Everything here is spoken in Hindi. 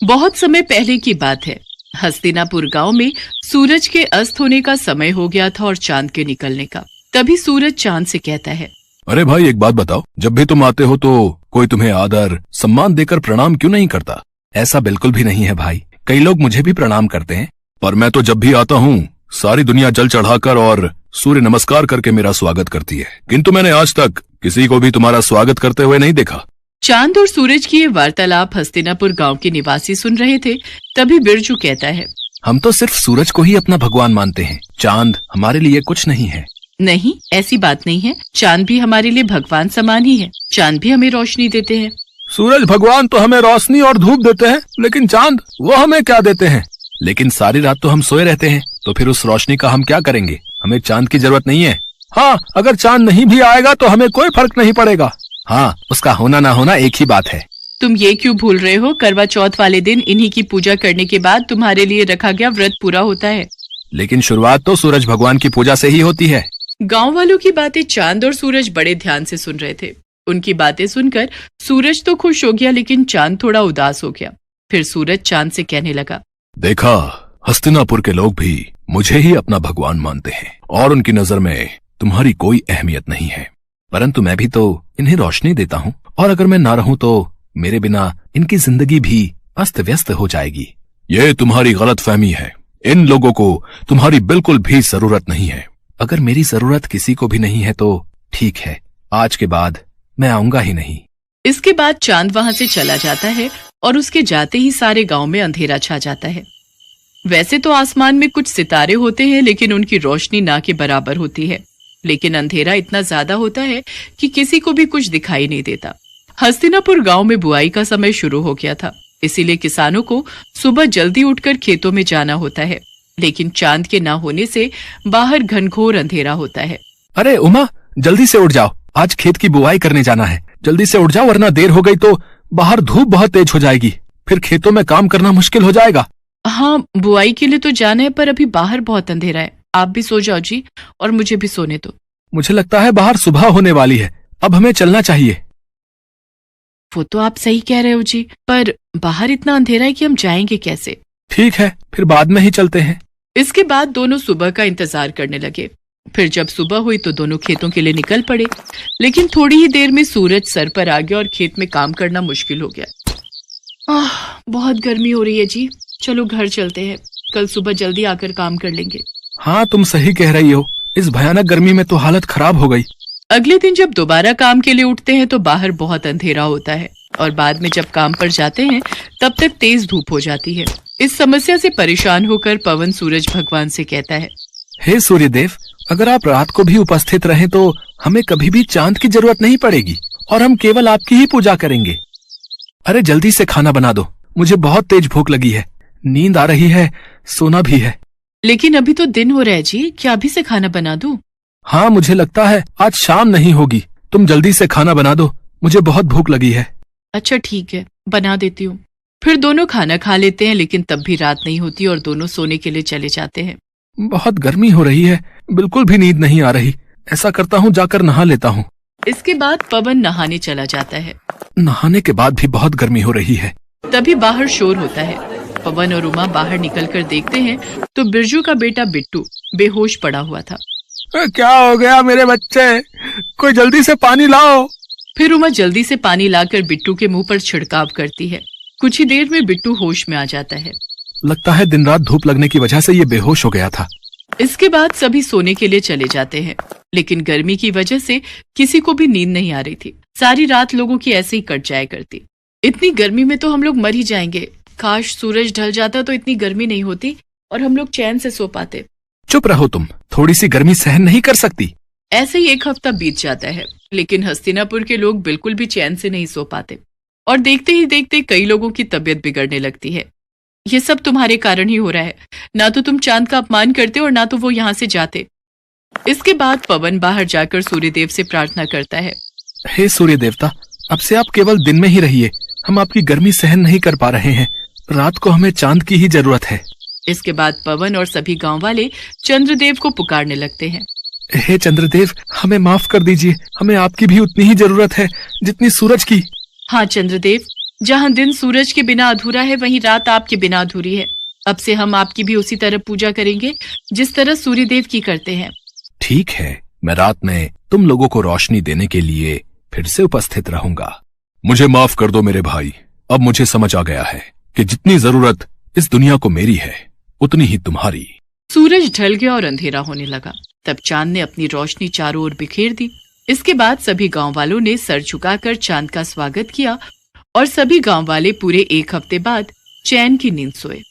बहुत समय पहले की बात है। हस्तिनापुर गांव में सूरज के अस्त होने का समय हो गया था और चांद के निकलने का। तभी सूरज चांद से कहता है, अरे भाई एक बात बताओ, जब भी तुम आते हो तो कोई तुम्हें आदर सम्मान देकर प्रणाम क्यों नहीं करता? ऐसा बिल्कुल भी नहीं है भाई, कई लोग मुझे भी प्रणाम करते हैं। पर मैं तो जब भी आता हूँ सारी दुनिया जल चढ़ाकर और सूर्य नमस्कार करके मेरा स्वागत करती है, किंतु मैंने आज तक किसी को भी तुम्हारा स्वागत करते हुए नहीं देखा। चांद और सूरज की ये वार्तालाप हस्तिनापुर गांव के निवासी सुन रहे थे। तभी बिरजू कहता है, हम तो सिर्फ सूरज को ही अपना भगवान मानते हैं, चांद हमारे लिए कुछ नहीं है। नहीं, ऐसी बात नहीं है। चांद भी हमारे लिए भगवान समान ही है। चांद भी हमें रोशनी देते हैं। सूरज भगवान तो हमें रोशनी और धूप देते हैं, लेकिन चांद वो हमें क्या देते हैं? लेकिन सारी रात तो हम सोए रहते हैं, तो फिर उस रोशनी का हम क्या करेंगे? हमें चांद की जरूरत नहीं है। हाँ, अगर चांद नहीं भी आएगा तो हमें कोई फर्क नहीं पड़ेगा। हाँ, उसका होना ना होना एक ही बात है। तुम ये क्यों भूल रहे हो? करवा चौथ वाले दिन इन्हीं की पूजा करने के बाद तुम्हारे लिए रखा गया व्रत पूरा होता है। लेकिन शुरुआत तो सूरज भगवान की पूजा से ही होती है। गांव वालों की बातें चांद और सूरज बड़े ध्यान से सुन रहे थे। उनकी बातें सुनकर सूरज तो खुश हो गया, लेकिन चांद थोड़ा उदास हो गया। फिर सूरज चांद से कहने लगा, देखा, हस्तिनापुर के लोग भी मुझे ही अपना भगवान मानते हैं और उनकी नजर में तुम्हारी कोई अहमियत नहीं है। परंतु मैं भी तो इन्हें रोशनी देता हूँ, और अगर मैं ना रहूं तो मेरे बिना इनकी जिंदगी भी अस्त व्यस्त हो जाएगी। ये तुम्हारी गलतफहमी है। इन लोगों को तुम्हारी बिल्कुल भी जरूरत नहीं है। अगर मेरी जरूरत किसी को भी नहीं है तो ठीक है, आज के बाद मैं आऊंगा ही नहीं। इसके बाद चांद वहां से चला जाता है और उसके जाते ही सारे गांव में अंधेरा छा जाता है। वैसे तो आसमान में कुछ सितारे होते हैं, लेकिन उनकी रोशनी ना के बराबर होती है। लेकिन अंधेरा इतना ज्यादा होता है कि किसी को भी कुछ दिखाई नहीं देता। हस्तिनापुर गांव में बुआई का समय शुरू हो गया था, इसीलिए किसानों को सुबह जल्दी उठकर खेतों में जाना होता है। लेकिन चांद के ना होने से बाहर घनघोर अंधेरा होता है। अरे उमा, जल्दी से उठ जाओ, आज खेत की बुआई करने जाना है। जल्दी से उठ जाओ, वरना देर हो गई तो बाहर धूप बहुत तेज हो जाएगी, फिर खेतों में काम करना मुश्किल हो जाएगा। हाँ, बुआई के लिए तो जाना है, पर अभी बाहर बहुत अंधेरा है। आप भी सो जाओ जी, और मुझे भी सोने दो। मुझे लगता है बाहर सुबह होने वाली है, अब हमें चलना चाहिए। वो तो आप सही कह रहे हो जी, पर बाहर इतना अंधेरा है कि हम जाएंगे कैसे? ठीक है, फिर बाद में ही चलते हैं। इसके बाद दोनों सुबह का इंतजार करने लगे। फिर जब सुबह हुई तो दोनों खेतों के लिए निकल पड़े। लेकिन थोड़ी ही देर में सूरज सर पर आ गया और खेत में काम करना मुश्किल हो गया। बहुत गर्मी हो रही है जी, चलो घर चलते हैं, कल सुबह जल्दी आकर काम कर लेंगे। हाँ, तुम सही कह रही हो, इस भयानक गर्मी में तो हालत खराब हो गई। अगले दिन जब दोबारा काम के लिए उठते हैं तो बाहर बहुत अंधेरा होता है, और बाद में जब काम पर जाते हैं तब तक तेज धूप हो जाती है। इस समस्या से परेशान होकर पवन सूरज भगवान से कहता है, हे सूर्यदेव, अगर आप रात को भी उपस्थित रहें तो हमें कभी भी चांद की जरूरत नहीं पड़ेगी और हम केवल आपकी ही पूजा करेंगे। अरे जल्दी से खाना बना दो, मुझे बहुत तेज भूख लगी है, नींद आ रही है, सोना भी है। लेकिन अभी तो दिन हो रहा है जी, क्या अभी से खाना बना दूं? हाँ, मुझे लगता है आज शाम नहीं होगी। तुम जल्दी से खाना बना दो, मुझे बहुत भूख लगी है। अच्छा ठीक है, बना देती हूँ। फिर दोनों खाना खा लेते हैं, लेकिन तब भी रात नहीं होती और दोनों सोने के लिए चले जाते हैं। बहुत गर्मी हो रही है, बिल्कुल भी नींद नहीं आ रही। ऐसा करता हूँ, जाकर नहा लेता हूँ। इसके बाद पवन नहाने चला जाता है। नहाने के बाद भी बहुत गर्मी हो रही है। तभी बाहर शोर होता है। पवन और उमा बाहर निकलकर देखते हैं तो बिरजू का बेटा बिट्टू बेहोश पड़ा हुआ था। क्या हो गया मेरे बच्चे? कोई जल्दी से पानी लाओ। फिर उमा जल्दी से पानी लाकर बिट्टू के मुंह पर छिड़काव करती है। कुछ ही देर में बिट्टू होश में आ जाता है। लगता है दिन रात धूप लगने की वजह से ये बेहोश हो गया था। इसके बाद सभी सोने के लिए चले जाते हैं, लेकिन गर्मी की वजह से किसी को भी नींद नहीं आ रही थी। सारी रात लोगों की ऐसे ही कट जाया करती। इतनी गर्मी में तो हम लोग मर ही जाएंगे। काश सूरज ढल जाता तो इतनी गर्मी नहीं होती और हम लोग चैन से सो पाते। चुप रहो तुम, थोड़ी सी गर्मी सहन नहीं कर सकती? ऐसे ही एक हफ्ता बीत जाता है, लेकिन हस्तिनापुर के लोग बिल्कुल भी चैन से नहीं सो पाते और देखते ही देखते कई लोगों की तबीयत बिगड़ने लगती है। ये सब तुम्हारे कारण ही हो रहा है। ना तो तुम चांद का अपमान करते और ना तो वो यहाँ से जाते। इसके बाद पवन बाहर जाकर सूर्यदेव से प्रार्थना करता है, हे सूर्य देवता, अब से आप केवल दिन में ही रहिए, हम आपकी गर्मी सहन नहीं कर पा रहे हैं। रात को हमें चांद की ही जरूरत है। इसके बाद पवन और सभी गांव वाले चंद्रदेव को पुकारने लगते हैं। हे चंद्रदेव, हमें माफ कर दीजिए, हमें आपकी भी उतनी ही जरूरत है जितनी सूरज की। हाँ चंद्रदेव, जहाँ दिन सूरज के बिना अधूरा है, वहीं रात आपके बिना अधूरी है। अब से हम आपकी भी उसी तरह पूजा करेंगे जिस तरह सूर्यदेव की करते हैं। ठीक है, मैं रात में तुम लोगों को रोशनी देने के लिए फिर से उपस्थित रहूंगा। मुझे माफ कर दो मेरे भाई, अब मुझे समझ आ गया है कि जितनी जरूरत इस दुनिया को मेरी है उतनी ही तुम्हारी। सूरज ढल गया और अंधेरा होने लगा। तब चांद ने अपनी रोशनी चारों ओर बिखेर दी। इसके बाद सभी गांव वालों ने सर झुकाकर चांद का स्वागत किया और सभी गांव वाले पूरे 1 हफ्ते बाद चैन की नींद सोए।